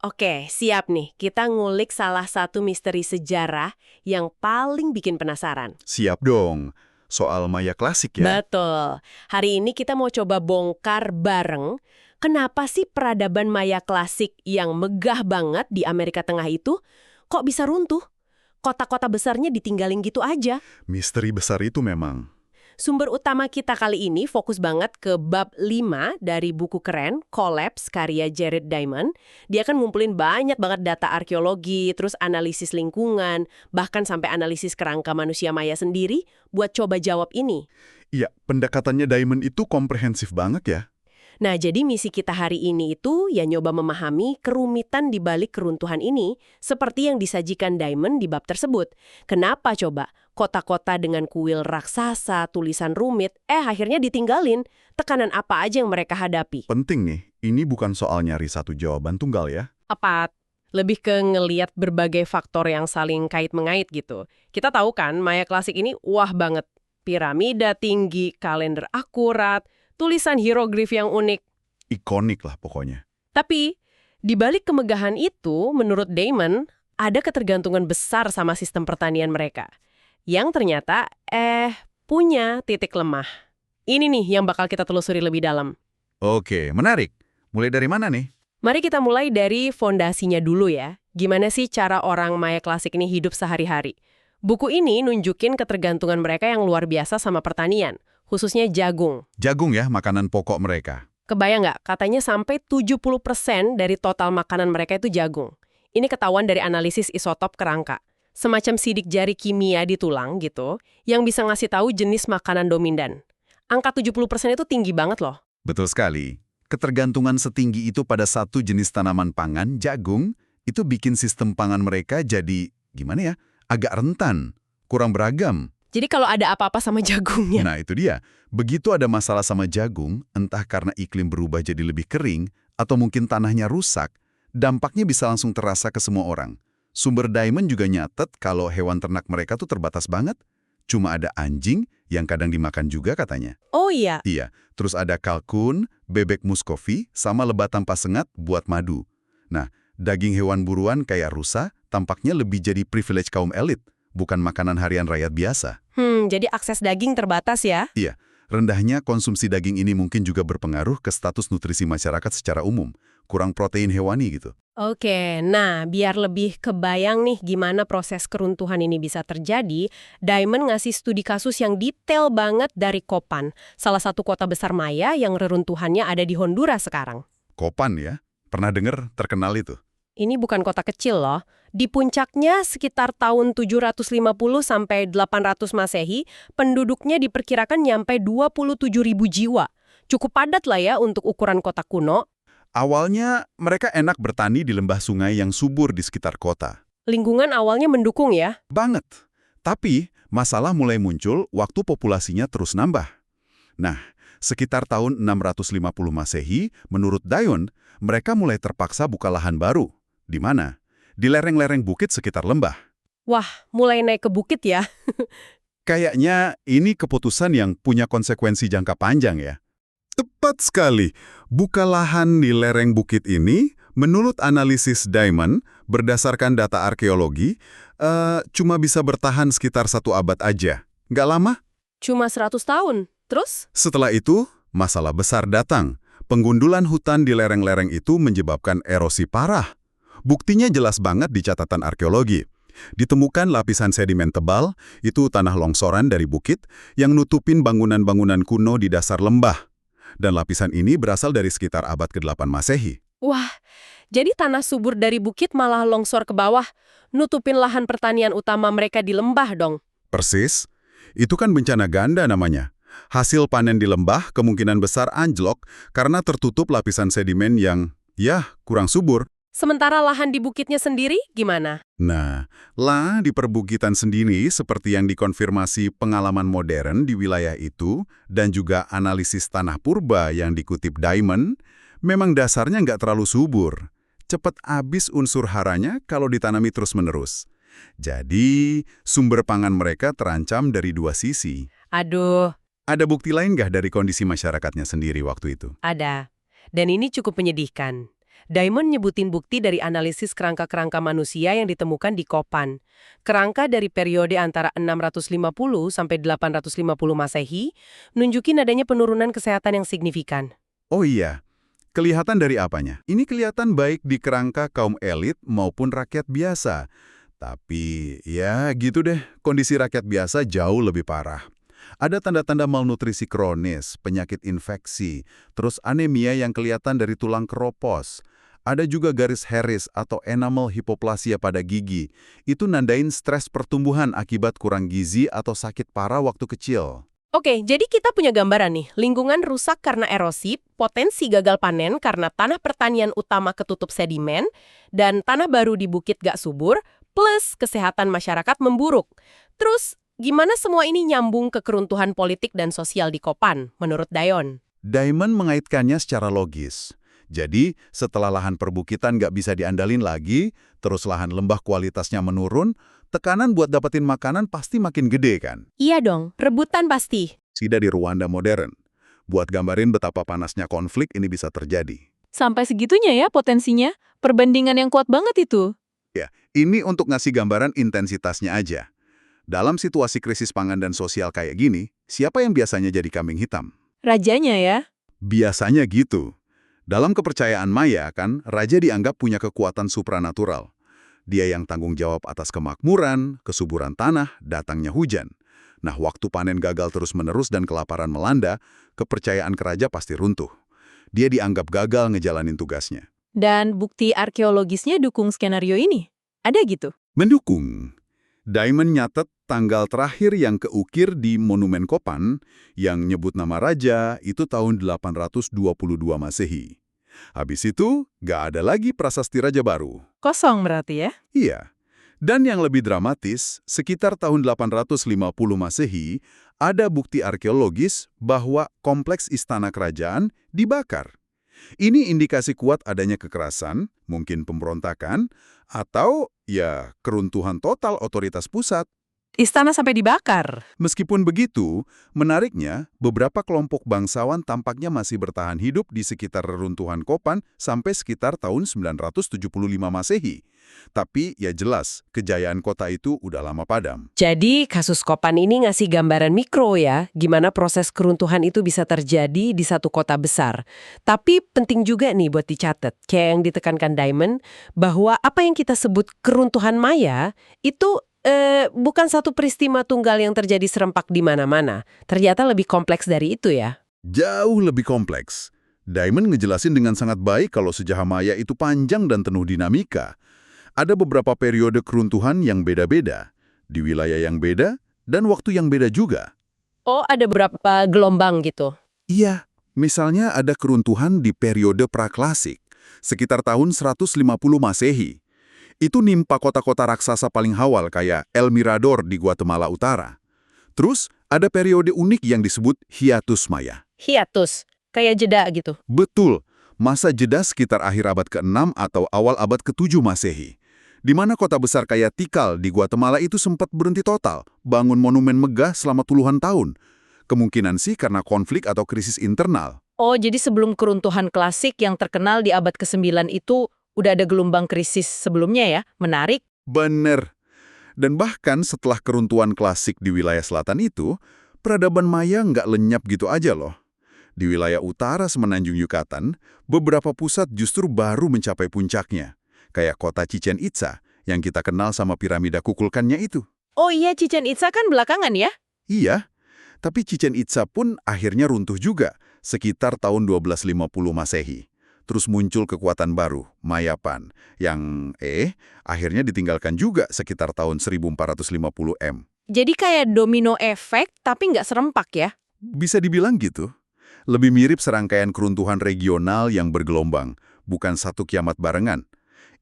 Oke, siap nih. Kita ngulik salah satu misteri sejarah yang paling bikin penasaran. Siap dong. Soal Maya klasik ya. Betul. Hari ini kita mau coba bongkar bareng kenapa sih peradaban Maya klasik yang megah banget di Amerika Tengah itu kok bisa runtuh? Kota-kota besarnya ditinggalin gitu aja. Misteri besar itu memang. Sumber utama kita kali ini fokus banget ke bab 5 dari buku keren, Collapse, karya Jared Diamond. Dia kan ngumpulin banyak banget data arkeologi, terus analisis lingkungan, bahkan sampai analisis kerangka manusia Maya sendiri buat coba jawab ini. Iya, pendekatannya Diamond itu komprehensif banget ya. Nah, jadi misi kita hari ini itu ya nyoba memahami kerumitan di balik keruntuhan ini, seperti yang disajikan Diamond di bab tersebut. Kenapa coba? Kota-kota dengan kuil raksasa, tulisan rumit, akhirnya ditinggalin. Tekanan apa aja yang mereka hadapi? Penting nih, ini bukan soal nyari satu jawaban tunggal ya. Apa? Lebih ke ngeliat berbagai faktor yang saling kait-mengait gitu. Kita tahu kan, Maya klasik ini wah banget. Piramida tinggi, kalender akurat, tulisan hieroglif yang unik. Ikonik lah pokoknya. Tapi, di balik kemegahan itu, menurut Damon, ada ketergantungan besar sama sistem pertanian mereka. Yang ternyata, punya titik lemah. Ini nih yang bakal kita telusuri lebih dalam. Oke, menarik. Mulai dari mana nih? Mari kita mulai dari fondasinya dulu ya. Gimana sih cara orang Maya klasik ini hidup sehari-hari? Buku ini nunjukin ketergantungan mereka yang luar biasa sama pertanian, khususnya jagung. Jagung ya, makanan pokok mereka. Kebayang nggak? Katanya sampai 70% dari total makanan mereka itu jagung. Ini ketahuan dari analisis isotop kerangka. Semacam sidik jari kimia di tulang gitu, yang bisa ngasih tahu jenis makanan dominan. Angka 70% itu tinggi banget loh. Betul sekali. Ketergantungan setinggi itu pada satu jenis tanaman pangan, jagung, itu bikin sistem pangan mereka jadi, gimana ya, agak rentan, kurang beragam. Jadi kalau ada apa-apa sama jagungnya. Nah itu dia, begitu ada masalah sama jagung, entah karena iklim berubah jadi lebih kering, atau mungkin tanahnya rusak, dampaknya bisa langsung terasa ke semua orang. Sumber Diamond juga nyatet kalau hewan ternak mereka tuh terbatas banget. Cuma ada anjing yang kadang dimakan juga katanya. Oh iya? Iya, terus ada kalkun, bebek muskovi, sama lebah tanpa sengat buat madu. Nah, daging hewan buruan kayak rusa tampaknya lebih jadi privilege kaum elit, bukan makanan harian rakyat biasa. Jadi akses daging terbatas ya? Iya, rendahnya konsumsi daging ini mungkin juga berpengaruh ke status nutrisi masyarakat secara umum. Kurang protein hewani gitu. Oke, nah biar lebih kebayang nih gimana proses keruntuhan ini bisa terjadi, Diamond ngasih studi kasus yang detail banget dari Copan, salah satu kota besar Maya yang reruntuhannya ada di Honduras sekarang. Copan ya? Pernah dengar terkenal itu? Ini bukan kota kecil loh. Di puncaknya sekitar tahun 750 sampai 800 Masehi, penduduknya diperkirakan nyampe 27.000 jiwa. Cukup padat lah ya untuk ukuran kota kuno. Awalnya mereka enak bertani di lembah sungai yang subur di sekitar kota. Lingkungan awalnya mendukung ya? Banget. Tapi masalah mulai muncul waktu populasinya terus nambah. Nah, sekitar tahun 650 Masehi, menurut Diamond, mereka mulai terpaksa buka lahan baru. Di mana? Di lereng-lereng bukit sekitar lembah. Wah, mulai naik ke bukit ya? Kayaknya ini keputusan yang punya konsekuensi jangka panjang ya. Tepat sekali. Buka lahan di lereng bukit ini, menurut analisis Diamond, berdasarkan data arkeologi, cuma bisa bertahan sekitar 1 abad aja. Nggak lama? Cuma 100 tahun. Terus? Setelah itu, masalah besar datang. Penggundulan hutan di lereng-lereng itu menyebabkan erosi parah. Buktinya jelas banget di catatan arkeologi. Ditemukan lapisan sedimen tebal, itu tanah longsoran dari bukit, yang nutupin bangunan-bangunan kuno di dasar lembah. Dan lapisan ini berasal dari sekitar abad ke-8 Masehi. Wah, jadi tanah subur dari bukit malah longsor ke bawah, nutupin lahan pertanian utama mereka di lembah dong. Persis. Itu kan bencana ganda namanya. Hasil panen di lembah kemungkinan besar anjlok karena tertutup lapisan sedimen yang, kurang subur. Sementara lahan di bukitnya sendiri gimana? Nah, di perbukitan sendiri seperti yang dikonfirmasi pengalaman modern di wilayah itu dan juga analisis tanah purba yang dikutip Diamond, memang dasarnya nggak terlalu subur. Cepat habis unsur haranya kalau ditanami terus-menerus. Jadi, sumber pangan mereka terancam dari 2 sisi. Aduh. Ada bukti lain nggak dari kondisi masyarakatnya sendiri waktu itu? Ada. Dan ini cukup menyedihkan. Diamond nyebutin bukti dari analisis kerangka-kerangka manusia yang ditemukan di Kopan. Kerangka dari periode antara 650 sampai 850 Masehi nunjukin adanya penurunan kesehatan yang signifikan. Oh iya, kelihatan dari apanya? Ini kelihatan baik di kerangka kaum elit maupun rakyat biasa. Tapi ya gitu deh, kondisi rakyat biasa jauh lebih parah. Ada tanda-tanda malnutrisi kronis, penyakit infeksi, terus anemia yang kelihatan dari tulang keropos. Ada juga garis Harris atau enamel hipoplasia pada gigi. Itu nandain stres pertumbuhan akibat kurang gizi atau sakit parah waktu kecil. Oke, jadi kita punya gambaran nih, lingkungan rusak karena erosi, potensi gagal panen karena tanah pertanian utama ketutup sedimen, dan tanah baru di bukit gak subur, plus kesehatan masyarakat memburuk. Terus, gimana semua ini nyambung ke keruntuhan politik dan sosial di Kopan, menurut Dayon? Diamond mengaitkannya secara logis. Jadi, setelah lahan perbukitan nggak bisa diandalin lagi, terus lahan lembah kualitasnya menurun, tekanan buat dapetin makanan pasti makin gede kan? Iya dong, rebutan pasti. Sida di Rwanda modern. Buat gambarin betapa panasnya konflik ini bisa terjadi. Sampai segitunya ya potensinya? Perbandingan yang kuat banget itu. Ya, ini untuk ngasih gambaran intensitasnya aja. Dalam situasi krisis pangan dan sosial kayak gini, siapa yang biasanya jadi kambing hitam? Rajanya ya? Biasanya gitu. Dalam kepercayaan Maya kan, raja dianggap punya kekuatan supranatural. Dia yang tanggung jawab atas kemakmuran, kesuburan tanah, datangnya hujan. Nah, waktu panen gagal terus-menerus dan kelaparan melanda, kepercayaan keraja pasti runtuh. Dia dianggap gagal ngejalanin tugasnya. Dan bukti arkeologisnya dukung skenario ini? Ada gitu? Mendukung. Diamond nyatet tanggal terakhir yang keukir di Monumen Kopan yang nyebut nama raja itu tahun 822 Masehi. Habis itu, nggak ada lagi prasasti raja baru. Kosong berarti ya? Iya. Dan yang lebih dramatis, sekitar tahun 850 Masehi, ada bukti arkeologis bahwa kompleks istana kerajaan dibakar. Ini indikasi kuat adanya kekerasan, mungkin pemberontakan, atau ya keruntuhan total otoritas pusat. Istana sampai dibakar. Meskipun begitu, menariknya, beberapa kelompok bangsawan tampaknya masih bertahan hidup di sekitar reruntuhan Kopan sampai sekitar tahun 975 Masehi. Tapi ya jelas, kejayaan kota itu udah lama padam. Jadi, kasus Kopan ini ngasih gambaran mikro ya, gimana proses keruntuhan itu bisa terjadi di satu kota besar. Tapi penting juga nih buat dicatat, kayak yang ditekankan Diamond, bahwa apa yang kita sebut keruntuhan Maya, itu bukan satu peristiwa tunggal yang terjadi serempak di mana-mana. Ternyata lebih kompleks dari itu ya. Jauh lebih kompleks. Diamond ngejelasin dengan sangat baik kalau sejarah Maya itu panjang dan penuh dinamika. Ada beberapa periode keruntuhan yang beda-beda, di wilayah yang beda, dan waktu yang beda juga. Oh, ada beberapa gelombang gitu. Iya, misalnya ada keruntuhan di periode praklasik, sekitar tahun 150 Masehi. Itu nimpa kota-kota raksasa paling awal kayak El Mirador di Guatemala Utara. Terus, ada periode unik yang disebut hiatus Maya. Hiatus, kayak jeda gitu. Betul, masa jeda sekitar akhir abad ke-6 atau awal abad ke-7 Masehi. Di mana kota besar kayak Tikal di Guatemala itu sempat berhenti total, bangun monumen megah selama puluhan tahun. Kemungkinan sih karena konflik atau krisis internal. Oh, jadi sebelum keruntuhan klasik yang terkenal di abad ke-9 itu udah ada gelombang krisis sebelumnya ya? Menarik. Bener. Dan bahkan setelah keruntuhan klasik di wilayah selatan itu, peradaban Maya nggak lenyap gitu aja loh. Di wilayah utara semenanjung Yucatan, beberapa pusat justru baru mencapai puncaknya. Kayak kota Chichen Itza, yang kita kenal sama piramida kukulkannya itu. Oh iya, Chichen Itza kan belakangan ya? Iya, tapi Chichen Itza pun akhirnya runtuh juga, sekitar tahun 1250 Masehi. Terus muncul kekuatan baru, Mayapan, yang akhirnya ditinggalkan juga sekitar tahun 1450 M. Jadi kayak domino efek, tapi nggak serempak ya? Bisa dibilang gitu. Lebih mirip serangkaian keruntuhan regional yang bergelombang, bukan satu kiamat barengan.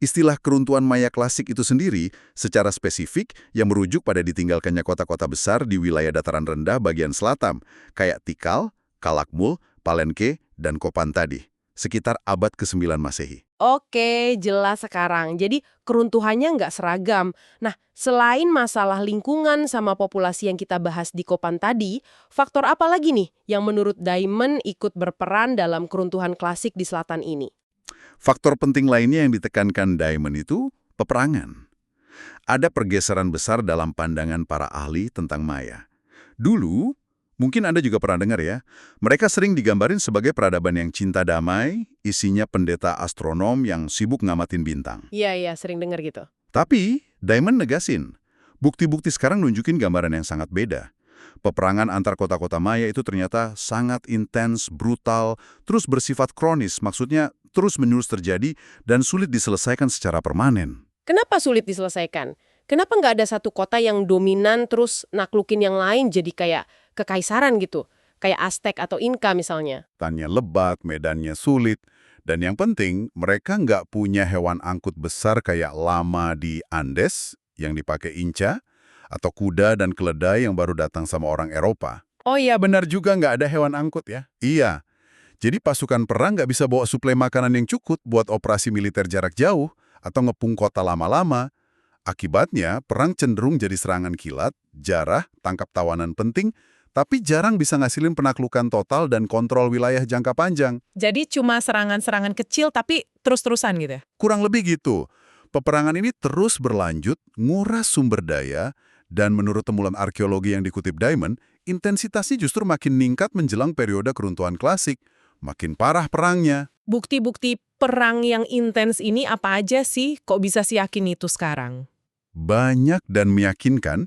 Istilah keruntuhan Maya klasik itu sendiri secara spesifik yang merujuk pada ditinggalkannya kota-kota besar di wilayah dataran rendah bagian selatan, kayak Tikal, Calakmul, Palenque, dan Kopan tadi, sekitar abad ke-9 Masehi. Oke, jelas sekarang. Jadi keruntuhannya nggak seragam. Nah, selain masalah lingkungan sama populasi yang kita bahas di Kopan tadi, faktor apa lagi nih yang menurut Diamond ikut berperan dalam keruntuhan klasik di selatan ini? Faktor penting lainnya yang ditekankan Diamond itu peperangan. Ada pergeseran besar dalam pandangan para ahli tentang Maya. Dulu, mungkin Anda juga pernah dengar ya, mereka sering digambarin sebagai peradaban yang cinta damai, isinya pendeta astronom yang sibuk ngamatin bintang. Iya, sering dengar gitu. Tapi, Diamond negasin. Bukti-bukti sekarang nunjukin gambaran yang sangat beda. Peperangan antar kota-kota Maya itu ternyata sangat intens, brutal, terus bersifat kronis, maksudnya terus-menerus terjadi dan sulit diselesaikan secara permanen. Kenapa sulit diselesaikan? Kenapa nggak ada satu kota yang dominan terus naklukin yang lain jadi kayak kekaisaran gitu? Kayak Aztec atau Inca misalnya. Tannya lebat, medannya sulit, dan yang penting mereka nggak punya hewan angkut besar kayak lama di Andes yang dipakai Inca, atau kuda dan keledai yang baru datang sama orang Eropa. Oh iya, benar juga nggak ada hewan angkut ya? Iya. Jadi pasukan perang nggak bisa bawa suplai makanan yang cukup buat operasi militer jarak jauh atau ngepung kota lama-lama. Akibatnya, perang cenderung jadi serangan kilat, jarah, tangkap tawanan penting, tapi jarang bisa ngasilin penaklukan total dan kontrol wilayah jangka panjang. Jadi cuma serangan-serangan kecil tapi terus-terusan gitu ya? Kurang lebih gitu. Peperangan ini terus berlanjut, nguras sumber daya, dan menurut temuan arkeologi yang dikutip Diamond, intensitasnya justru makin meningkat menjelang periode keruntuhan klasik. Makin parah perangnya. Bukti-bukti perang yang intens ini apa aja sih? Kok bisa sih yakin itu sekarang? Banyak dan meyakinkan.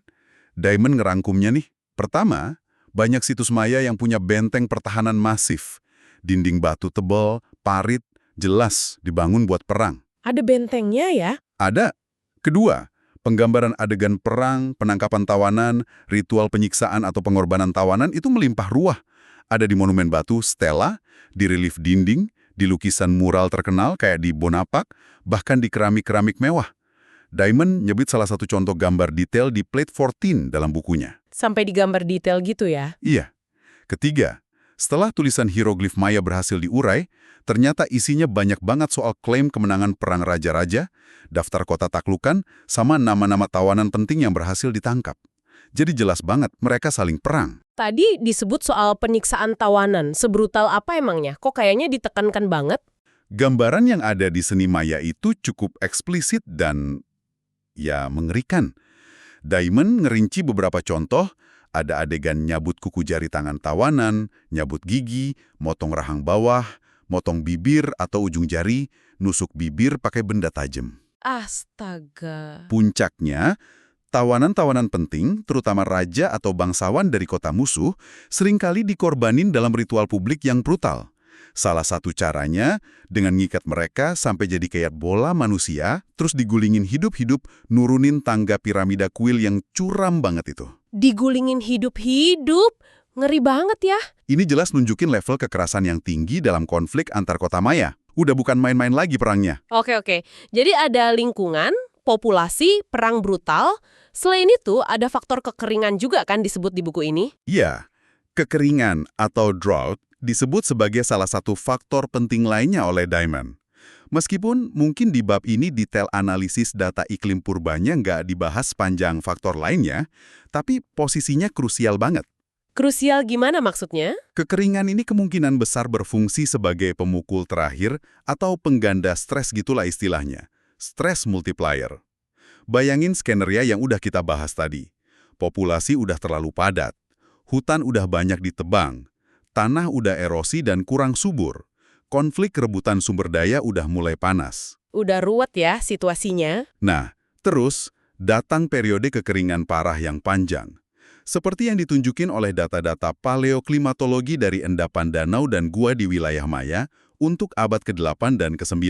Diamond ngerangkumnya nih. Pertama, banyak situs Maya yang punya benteng pertahanan masif. Dinding batu tebal, parit, jelas dibangun buat perang. Ada bentengnya ya? Ada. Kedua, penggambaran adegan perang, penangkapan tawanan, ritual penyiksaan atau pengorbanan tawanan itu melimpah ruah. Ada di monumen batu stela, di relief dinding, di lukisan mural terkenal kayak di Bonaparte, bahkan di keramik-keramik mewah. Diamond nyebut salah satu contoh gambar detail di Plate 14 dalam bukunya. Sampai digambar detail gitu ya? Iya. Ketiga, setelah tulisan hieroglif Maya berhasil diurai, ternyata isinya banyak banget soal klaim kemenangan perang raja-raja, daftar kota taklukan, sama nama-nama tawanan penting yang berhasil ditangkap. Jadi jelas banget mereka saling perang. Tadi disebut soal penyiksaan tawanan. Sebrutal apa emangnya? Kok kayaknya ditekankan banget? Gambaran yang ada di seni Maya itu cukup eksplisit dan ya mengerikan. Diamond ngerinci beberapa contoh, ada adegan nyabut kuku jari tangan tawanan, nyabut gigi, motong rahang bawah, motong bibir atau ujung jari, nusuk bibir pakai benda tajam. Astaga. Puncaknya, tawanan-tawanan penting, terutama raja atau bangsawan dari kota musuh, seringkali dikorbanin dalam ritual publik yang brutal. Salah satu caranya, dengan ngikat mereka sampai jadi kayak bola manusia, terus digulingin hidup-hidup, nurunin tangga piramida kuil yang curam banget itu. Digulingin hidup-hidup? Ngeri banget ya. Ini jelas nunjukin level kekerasan yang tinggi dalam konflik antar kota Maya. Udah bukan main-main lagi perangnya. Oke. Jadi ada lingkungan, populasi, perang brutal. Selain itu, ada faktor kekeringan juga kan disebut di buku ini? Iya, kekeringan atau drought disebut sebagai salah satu faktor penting lainnya oleh Diamond. Meskipun mungkin di bab ini detail analisis data iklim purbanya nggak dibahas sepanjang faktor lainnya, tapi posisinya krusial banget. Krusial gimana maksudnya? Kekeringan ini kemungkinan besar berfungsi sebagai pemukul terakhir atau pengganda stres gitulah istilahnya. Stress multiplier. Bayangin skenario yang udah kita bahas tadi. Populasi udah terlalu padat. Hutan udah banyak ditebang. Tanah udah erosi dan kurang subur. Konflik rebutan sumber daya udah mulai panas. Udah ruwet ya situasinya. Nah, terus datang periode kekeringan parah yang panjang. Seperti yang ditunjukin oleh data-data paleoklimatologi dari endapan danau dan gua di wilayah Maya untuk abad ke-8 dan ke-9.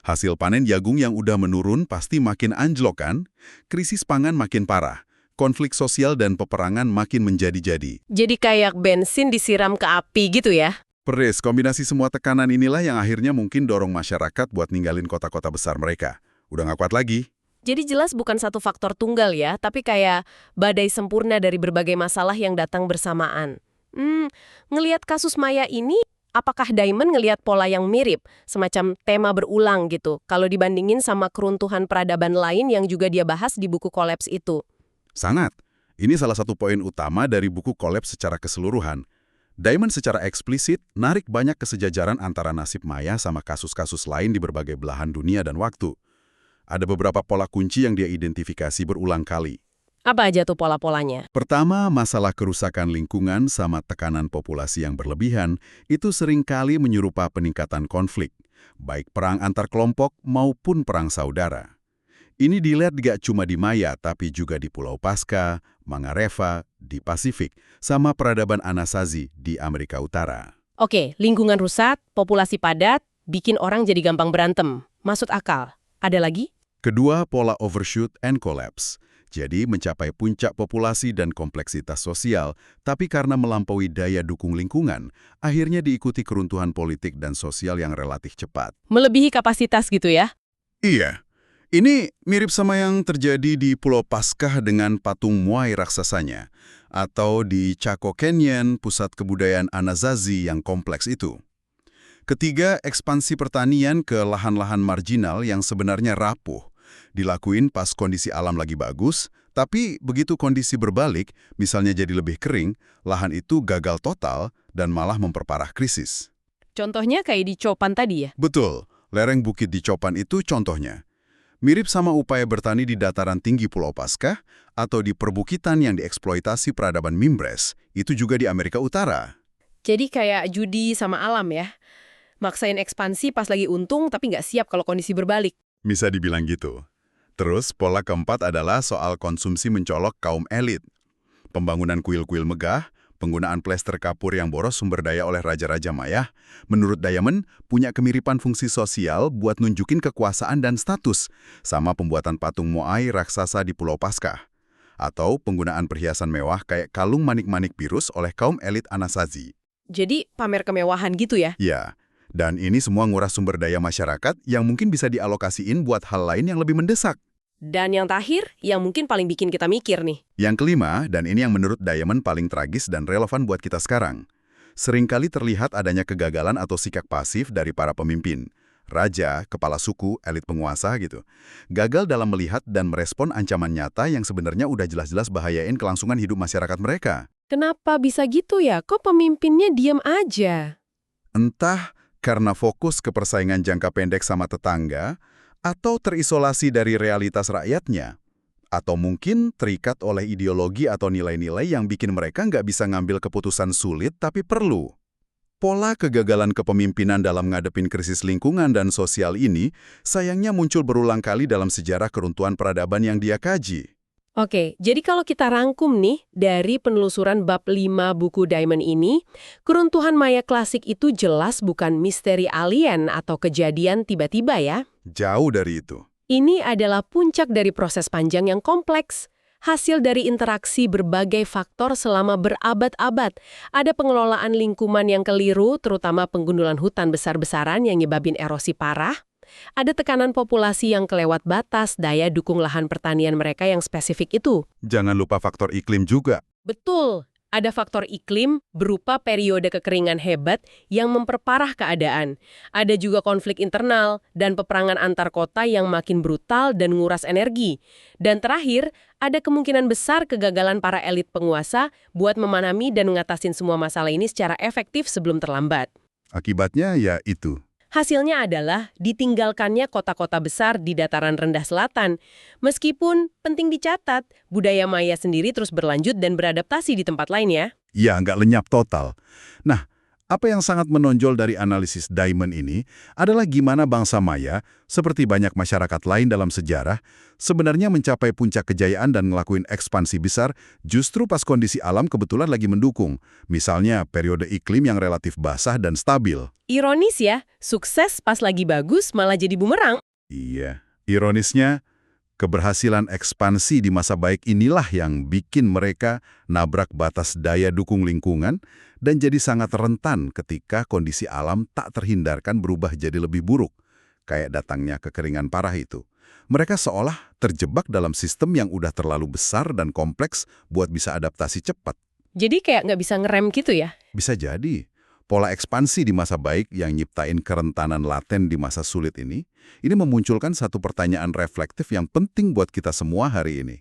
Hasil panen jagung yang udah menurun pasti makin anjlok kan? Krisis pangan makin parah. Konflik sosial dan peperangan makin menjadi-jadi. Jadi kayak bensin disiram ke api gitu ya? Persis, kombinasi semua tekanan inilah yang akhirnya mungkin dorong masyarakat buat ninggalin kota-kota besar mereka. Udah nggak kuat lagi. Jadi jelas bukan satu faktor tunggal ya, tapi kayak badai sempurna dari berbagai masalah yang datang bersamaan. Ngelihat kasus Maya ini, apakah Diamond ngelihat pola yang mirip? Semacam tema berulang gitu, kalau dibandingin sama keruntuhan peradaban lain yang juga dia bahas di buku Collapse itu. Sangat. Ini salah satu poin utama dari buku Collapse secara keseluruhan. Diamond secara eksplisit narik banyak kesejajaran antara nasib Maya sama kasus-kasus lain di berbagai belahan dunia dan waktu. Ada beberapa pola kunci yang dia identifikasi berulang kali. Apa aja tuh pola-polanya? Pertama, masalah kerusakan lingkungan sama tekanan populasi yang berlebihan itu seringkali menyerupa peningkatan konflik, baik perang antar kelompok maupun perang saudara. Ini dilihat gak cuma di Maya, tapi juga di Pulau Paskah, Mangareva, di Pasifik, sama peradaban Anasazi di Amerika Utara. Oke, lingkungan rusak, populasi padat, bikin orang jadi gampang berantem. Masuk akal. Ada lagi? Kedua, pola overshoot and collapse. Jadi mencapai puncak populasi dan kompleksitas sosial, tapi karena melampaui daya dukung lingkungan, akhirnya diikuti keruntuhan politik dan sosial yang relatif cepat. Melebihi kapasitas gitu ya? Iya. Ini mirip sama yang terjadi di Pulau Paskah dengan patung Moai raksasanya, atau di Chaco Canyon, pusat kebudayaan Anasazi yang kompleks itu. Ketiga, ekspansi pertanian ke lahan-lahan marginal yang sebenarnya rapuh. Dilakuin pas kondisi alam lagi bagus, tapi begitu kondisi berbalik, misalnya jadi lebih kering, lahan itu gagal total dan malah memperparah krisis. Contohnya kayak di Copan tadi ya? Betul, lereng bukit di Copan itu contohnya. Mirip sama upaya bertani di dataran tinggi Pulau Paskah atau di perbukitan yang dieksploitasi peradaban Mimbres, itu juga di Amerika Utara. Jadi kayak judi sama alam ya? Maksain ekspansi pas lagi untung tapi nggak siap kalau kondisi berbalik. Bisa dibilang gitu. Terus, pola keempat adalah soal konsumsi mencolok kaum elit. Pembangunan kuil-kuil megah, penggunaan plester kapur yang boros sumber daya oleh Raja-Raja Maya, menurut Diamond, punya kemiripan fungsi sosial buat nunjukin kekuasaan dan status, sama pembuatan patung Moai raksasa di Pulau Paskah. Atau penggunaan perhiasan mewah kayak kalung manik-manik virus oleh kaum elit Anasazi. Jadi pamer kemewahan gitu ya? Ya. Dan ini semua nguras sumber daya masyarakat yang mungkin bisa dialokasiin buat hal lain yang lebih mendesak. Dan yang terakhir, yang mungkin paling bikin kita mikir nih. Yang kelima, dan ini yang menurut Diamond paling tragis dan relevan buat kita sekarang. Seringkali terlihat adanya kegagalan atau sikap pasif dari para pemimpin. Raja, kepala suku, elit penguasa gitu. Gagal dalam melihat dan merespon ancaman nyata yang sebenarnya udah jelas-jelas bahayain kelangsungan hidup masyarakat mereka. Kenapa bisa gitu ya? Kok pemimpinnya diam aja? Entah karena fokus ke persaingan jangka pendek sama tetangga, atau terisolasi dari realitas rakyatnya, atau mungkin terikat oleh ideologi atau nilai-nilai yang bikin mereka nggak bisa ngambil keputusan sulit tapi perlu. Pola kegagalan kepemimpinan dalam ngadepin krisis lingkungan dan sosial ini sayangnya muncul berulang kali dalam sejarah keruntuhan peradaban yang dia kaji. Oke, jadi kalau kita rangkum nih, dari penelusuran bab 5 buku Diamond ini, keruntuhan Maya klasik itu jelas bukan misteri alien atau kejadian tiba-tiba ya. Jauh dari itu. Ini adalah puncak dari proses panjang yang kompleks. Hasil dari interaksi berbagai faktor selama berabad-abad. Ada pengelolaan lingkungan yang keliru, terutama penggundulan hutan besar-besaran yang nyebabin erosi parah. Ada tekanan populasi yang kelewat batas daya dukung lahan pertanian mereka yang spesifik itu. Jangan lupa faktor iklim juga. Betul, ada faktor iklim berupa periode kekeringan hebat yang memperparah keadaan. Ada juga konflik internal dan peperangan antar kota yang makin brutal dan nguras energi. Dan terakhir, ada kemungkinan besar kegagalan para elit penguasa buat memahami dan ngatasin semua masalah ini secara efektif sebelum terlambat. Akibatnya ya itu. Hasilnya adalah ditinggalkannya kota-kota besar di dataran rendah selatan. Meskipun penting dicatat, budaya Maya sendiri terus berlanjut dan beradaptasi di tempat lain ya. Ya, nggak lenyap total. Nah, apa yang sangat menonjol dari analisis Diamond ini adalah gimana bangsa Maya, seperti banyak masyarakat lain dalam sejarah, sebenarnya mencapai puncak kejayaan dan ngelakuin ekspansi besar justru pas kondisi alam kebetulan lagi mendukung. Misalnya periode iklim yang relatif basah dan stabil. Ironis ya, sukses pas lagi bagus malah jadi bumerang. Iya, ironisnya, keberhasilan ekspansi di masa baik inilah yang bikin mereka nabrak batas daya dukung lingkungan dan jadi sangat rentan ketika kondisi alam tak terhindarkan berubah jadi lebih buruk, kayak datangnya kekeringan parah itu. Mereka seolah terjebak dalam sistem yang udah terlalu besar dan kompleks buat bisa adaptasi cepat. Jadi kayak nggak bisa ngerem gitu ya? Bisa jadi. Pola ekspansi di masa baik yang nyiptain kerentanan laten di masa sulit ini memunculkan satu pertanyaan reflektif yang penting buat kita semua hari ini.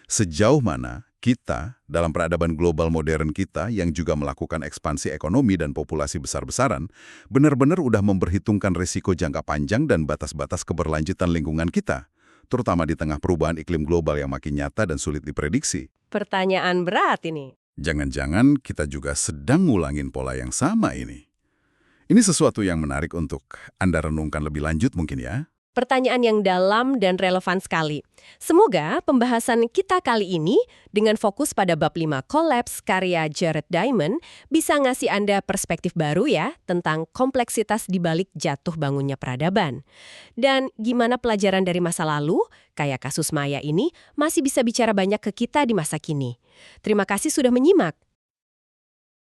Sejauh mana kita, dalam peradaban global modern kita yang juga melakukan ekspansi ekonomi dan populasi besar-besaran, benar-benar udah memperhitungkan risiko jangka panjang dan batas-batas keberlanjutan lingkungan kita, terutama di tengah perubahan iklim global yang makin nyata dan sulit diprediksi. Pertanyaan berat ini. Jangan-jangan kita juga sedang ngulangin pola yang sama ini. Ini sesuatu yang menarik untuk Anda renungkan lebih lanjut mungkin ya. Pertanyaan yang dalam dan relevan sekali. Semoga pembahasan kita kali ini dengan fokus pada bab 5 Collapse karya Jared Diamond bisa ngasih Anda perspektif baru ya tentang kompleksitas di balik jatuh bangunnya peradaban. Dan gimana pelajaran dari masa lalu, kayak kasus Maya ini, masih bisa bicara banyak ke kita di masa kini. Terima kasih sudah menyimak.